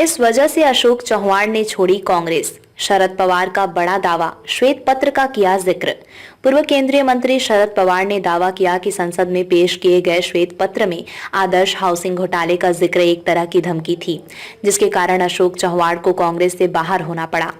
इस वजह से अशोक चव्हाण ने छोड़ी कांग्रेस। शरद पवार का बड़ा दावा, श्वेत पत्र का किया जिक्र। पूर्व केंद्रीय मंत्री शरद पवार ने दावा किया कि संसद में पेश किए गए श्वेत पत्र में आदर्श हाउसिंग घोटाले का जिक्र एक तरह की धमकी थी, जिसके कारण अशोक चव्हाण को कांग्रेस से बाहर होना पड़ा।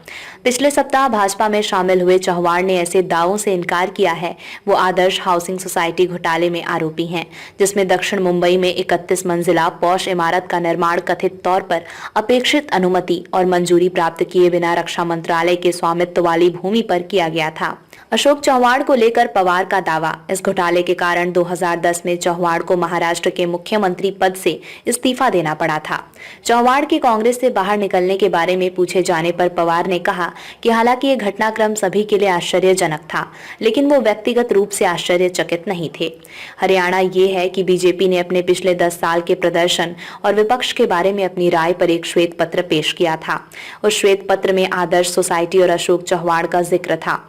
पिछले सप्ताह भाजपा में शामिल हुए चव्हाण ने ऐसे दावों से इनकार किया है। वो आदर्श हाउसिंग सोसाइटी घोटाले में आरोपी हैं, जिसमें दक्षिण मुंबई में 31 मंजिला पॉश इमारत का निर्माण कथित तौर पर अपेक्षित अनुमति और मंजूरी प्राप्त किए बिना रक्षा मंत्रालय के स्वामित्व वाली भूमि पर किया गया था। अशोक चव्हाण को लेकर पवार का दावा, इस घोटाले के कारण 2010 में चव्हाण को महाराष्ट्र के मुख्यमंत्री पद से इस्तीफा देना पड़ा था। चव्हाण के कांग्रेस से बाहर निकलने के बारे में पूछे जाने पर पवार ने कहा कि हालांकि ये घटनाक्रम सभी के लिए आश्चर्यजनक था, लेकिन वो व्यक्तिगत रूप से आश्चर्यचकित नहीं थे। हरियाणा ये है कि बीजेपी ने अपने पिछले 10 साल के प्रदर्शन और विपक्ष के बारे में अपनी राय पर एक श्वेत पत्र पेश किया था। उस श्वेत पत्र में आदर्श सोसाइटी और अशोक चव्हाण का जिक्र था।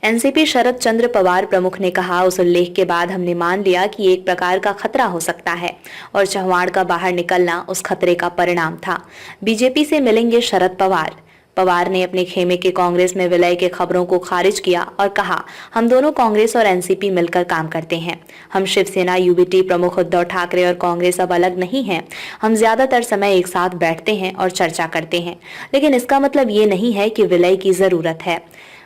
एनसीपी शरद चंद्र पवार प्रमुख ने कहा, उस उल्लेख के बाद हमने मान लिया कि एक प्रकार का खतरा हो सकता है और चव्हाण का बाहर निकलना उस खतरे का परिणाम था। बीजेपी से मिलेंगे शरद पवार। पवार ने अपने खेमे के कांग्रेस में विलय के खबरों को खारिज किया और कहा, हम दोनों कांग्रेस और एनसीपी मिलकर काम करते हैं। हम शिवसेना, यूबीटी प्रमुख उद्धव ठाकरे और कांग्रेस अब अलग नहीं हैं। हम ज्यादातर समय एक साथ बैठते हैं और चर्चा करते हैं, लेकिन इसका मतलब ये नहीं है कि विलय की जरूरत है।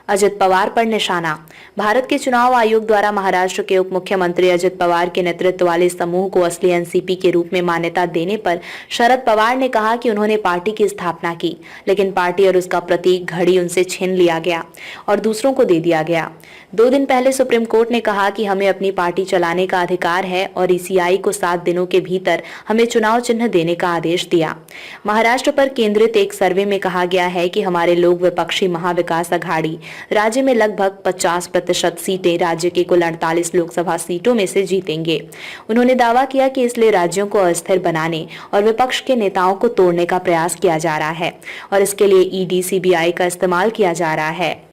अजित पवार पर निशाना। भारत के चुनाव आयोग द्वारा महाराष्ट्र के उप मुख्यमंत्री अजित पवार के नेतृत्व वाले समूह को असली एनसीपी के रूप में मान्यता देने पर शरद पवार ने कहा कि उन्होंने पार्टी की स्थापना की, लेकिन पार्टी और उसका प्रतीक घड़ी उनसे छीन लिया गया और दूसरों को दे दिया गया। 2 दिन पहले सुप्रीम कोर्ट ने कहा कि हमें अपनी पार्टी चलाने का अधिकार है और ईसीआई को 7 दिनों के भीतर हमें चुनाव चिन्ह देने का आदेश दिया। महाराष्ट्र पर केंद्रित एक सर्वे में कहा गया है कि हमारे लोग विपक्षी महाविकास अघाड़ी राज्य में लगभग 50% सीटें राज्य के कुल 48 लोकसभा सीटों में से जीतेंगे। उन्होंने दावा किया कि इसलिए राज्यों को अस्थिर बनाने और विपक्ष के नेताओं को तोड़ने का प्रयास किया जा रहा है और इसके लिए ईडी, सीबीआई का इस्तेमाल किया जा रहा है।